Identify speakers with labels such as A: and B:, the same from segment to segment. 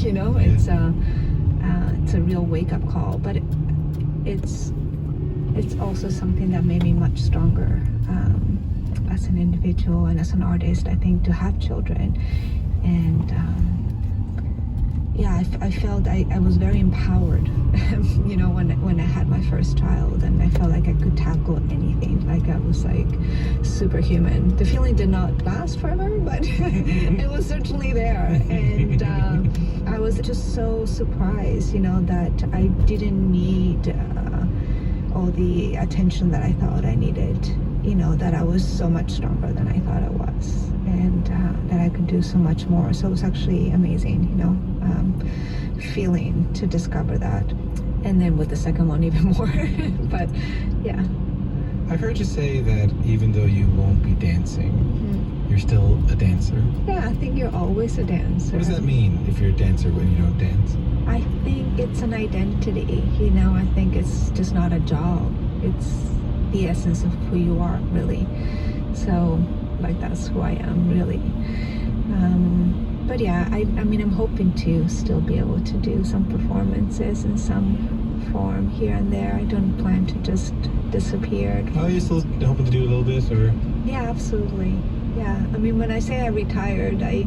A: It's a real wake-up call, but it's also something that made me much stronger as an individual and as an artist. I think to have children, and I felt I was very empowered when I had my first child, and I felt like I could tackle anything, like I was like superhuman. The feeling did not last forever, but it was certainly there, and I was just so surprised that I didn't need all the attention that I thought I needed, that I was so much stronger than I thought I was, and that I could do so much more. So it was actually amazing, feeling to discover that. And then with the second one, even more. But yeah.
B: I've heard you say that even though you won't be dancing, you're still a dancer.
A: Yeah, I think you're always a dancer.
B: What does that mean if you're a dancer when you don't dance?
A: I think it's an identity, I think it's just not a job. It's the essence of who you are, really. So, that's who I am, really. But yeah, I'm hoping to still be able to do some performances in some form here and there. I don't plan to just disappear.
B: Oh, you're still hoping to do a little bit, or?
A: Yeah, absolutely. Yeah, when I say I retired, I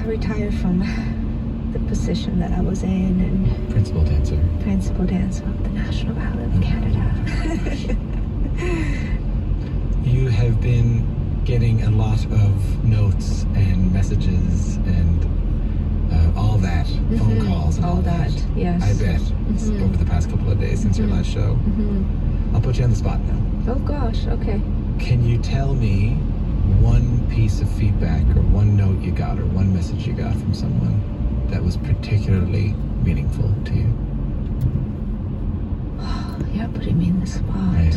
A: retired from the position that I was in, and
B: principal dancer
A: of the National Ballet of Canada.
B: You have been getting a lot of notes and messages and all that, phone calls and all that.
A: Yes.
B: I bet over the past couple of days since your last show. I'll put you on the spot now.
A: Oh gosh, okay.
B: Can you tell me one piece of feedback or one note you got or one message you got from someone that was particularly meaningful to you?
A: You're putting me in the spot.
B: Right.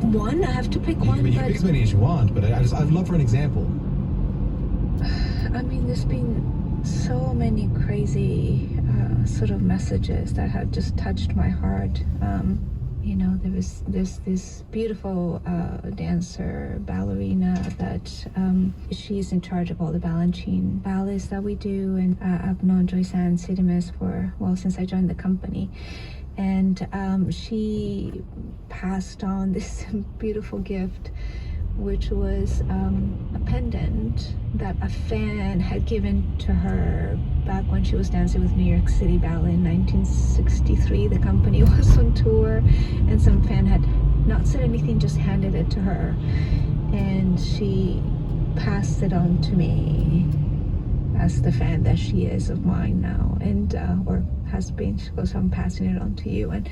A: One? I have to pick one.
B: You can pick as many as you want, but I'd love for an example.
A: There's been so many crazy sort of messages that have just touched my heart. There's this beautiful dancer, ballerina, that she's in charge of all the Balanchine ballets that we do, and I've known Joyce-Anne Sidimes since I joined the company. And she passed on this beautiful gift, which was a pendant that a fan had given to her back when she was dancing with New York City Ballet in 1963. The company was on tour, and some fan had not said anything, just handed it to her, and she passed it on to me as the fan that she is of mine now, and or has been. She goes, I'm passing it on to you. And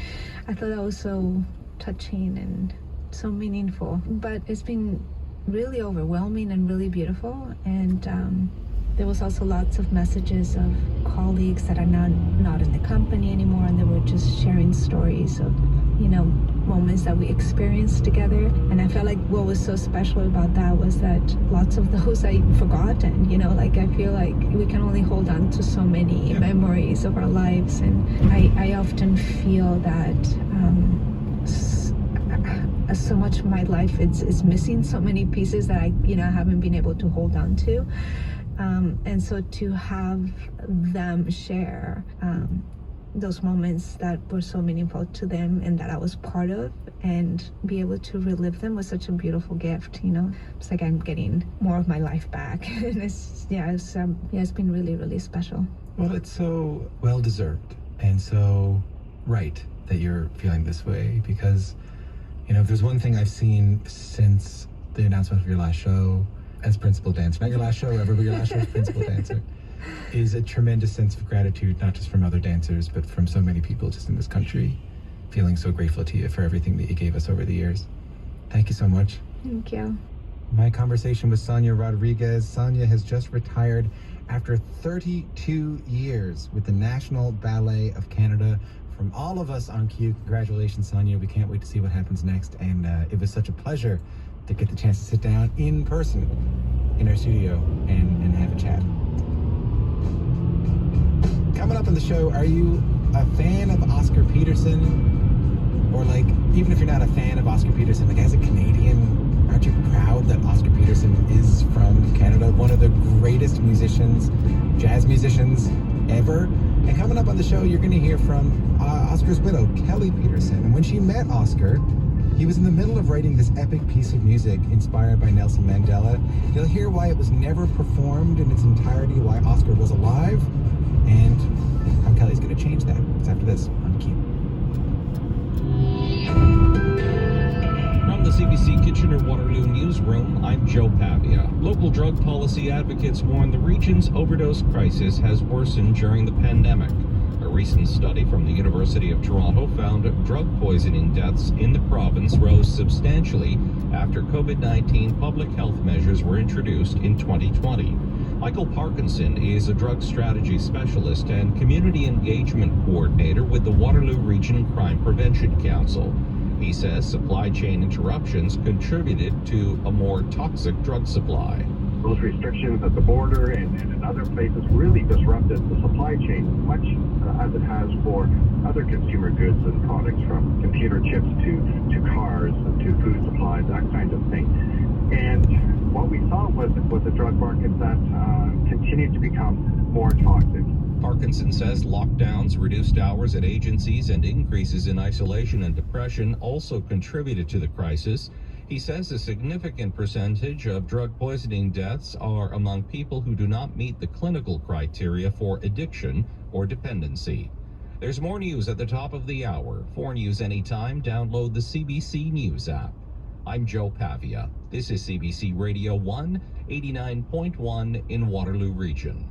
A: I thought that was so touching and so meaningful, but it's been really overwhelming and really beautiful. And there was also lots of messages of colleagues that are not in the company anymore, and they were just sharing stories of moments that we experienced together. And I felt like what was so special about that was that lots of those I'd forgotten. I feel like we can only hold on to so many memories of our lives, and I often feel that so much of my life is missing so many pieces that I haven't been able to hold on to, and so to have them share those moments that were so meaningful to them and that I was part of, and be able to relive them was such a beautiful gift. It's like I'm getting more of my life back. And it's been really, really special.
B: Well, it's so well deserved and so right that you're feeling this way, because if there's one thing I've seen since the announcement of your last show as principal dancer, not your last show ever, but your last show as principal dancer, is a tremendous sense of gratitude, not just from other dancers, but from so many people just in this country, feeling so grateful to you for everything that you gave us over the years. Thank you so much.
A: Thank you.
B: My conversation with Sonia Rodriguez. Sonia has just retired after 32 years with the National Ballet of Canada. From all of us on Q, congratulations, Sonia. We can't wait to see what happens next. And it was such a pleasure to get the chance to sit down in person in our studio and have a chat. Coming up on the show, are you a fan of Oscar Peterson? Or even if you're not a fan of Oscar Peterson, as a Canadian, aren't you proud that Oscar Peterson is from Canada? One of the greatest musicians, jazz musicians ever. And coming up on the show, you're going to hear from Oscar's widow, Kelly Peterson. And when she met Oscar, he was in the middle of writing this epic piece of music inspired by Nelson Mandela. You'll hear why it was never performed in its entirety, why Oscar was alive, and how Kelly's going to change that. It's after this on Q.
C: From the CBC Kitchener-Waterloo newsroom, I'm Joe Pavia. Local drug policy advocates warn the region's overdose crisis has worsened during the pandemic. A recent study from the University of Toronto found drug poisoning deaths in the province rose substantially after COVID-19 public health measures were introduced in 2020. Michael Parkinson is a drug strategy specialist and community engagement coordinator with the Waterloo Region Crime Prevention Council. He says supply chain interruptions contributed to a more toxic drug supply.
D: Those restrictions at the border and in other places really disrupted the supply chain much as it has for other consumer goods and products, from computer chips to cars to food supplies, that kind of thing. And what we saw was a drug market that continued to become more toxic.
C: Parkinson says lockdowns, reduced hours at agencies, and increases in isolation and depression also contributed to the crisis. He says a significant percentage of drug poisoning deaths are among people who do not meet the clinical criteria for addiction or dependency. There's more news at the top of the hour. For news anytime, download the CBC News app. I'm Joe Pavia. This is CBC Radio 1, 89.1 in Waterloo Region.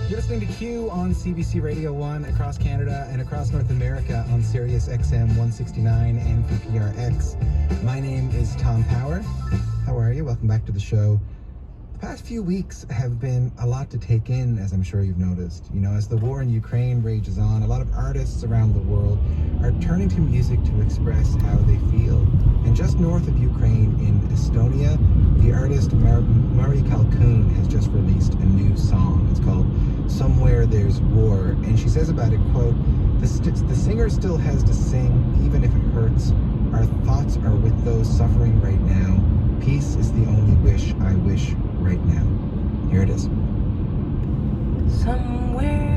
B: You're listening to Q on CBC Radio 1 across Canada and across North America on Sirius XM 169 and PPRX. My name is Tom Power. How are you? Welcome back to the show. The past few weeks have been a lot to take in, as I'm sure you've noticed. You know, as the war in Ukraine rages on, a lot of artists around the world are turning to music to express how they feel. And just north of Ukraine in Estonia, the artist Mari Kalkoon has just released a new song. It's called Somewhere There's War. And she says about it, quote, the singer still has to sing, even if it hurts. Our thoughts are with those suffering right now. Peace is the only wish I wish right now. Here it is.
E: Somewhere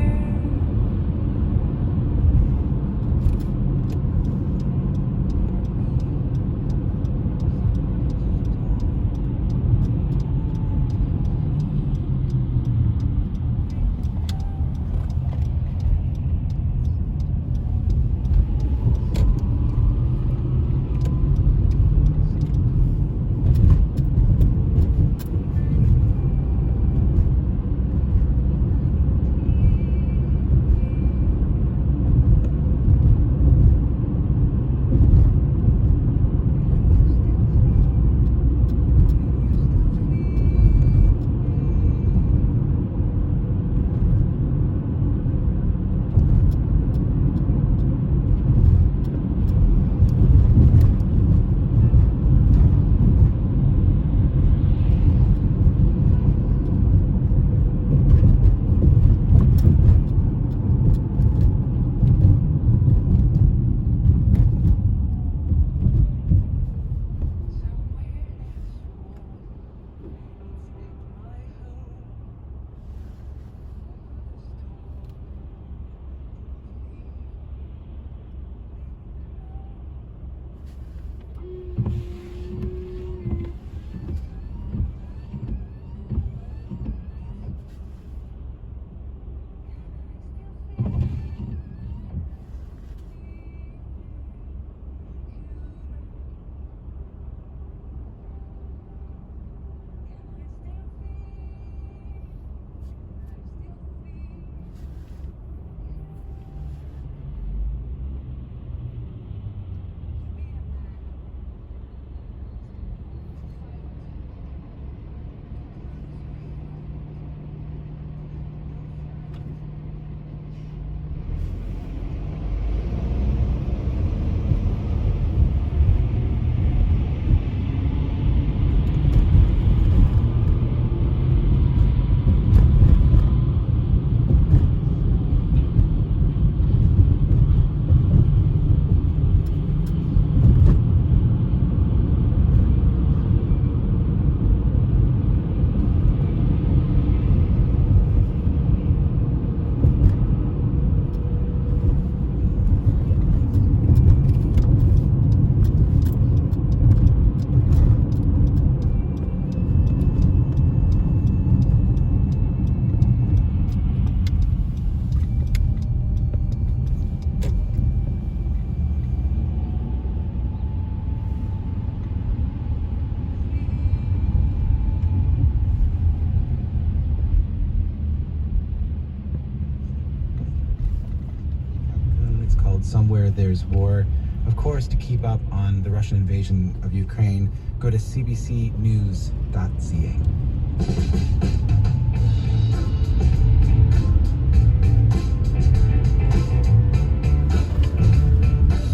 B: somewhere there's war. Of course, to keep up on the Russian invasion of Ukraine, go to cbcnews.ca.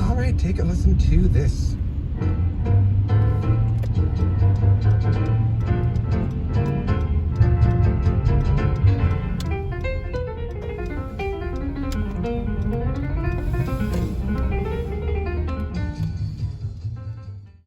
B: All right, take a listen to this.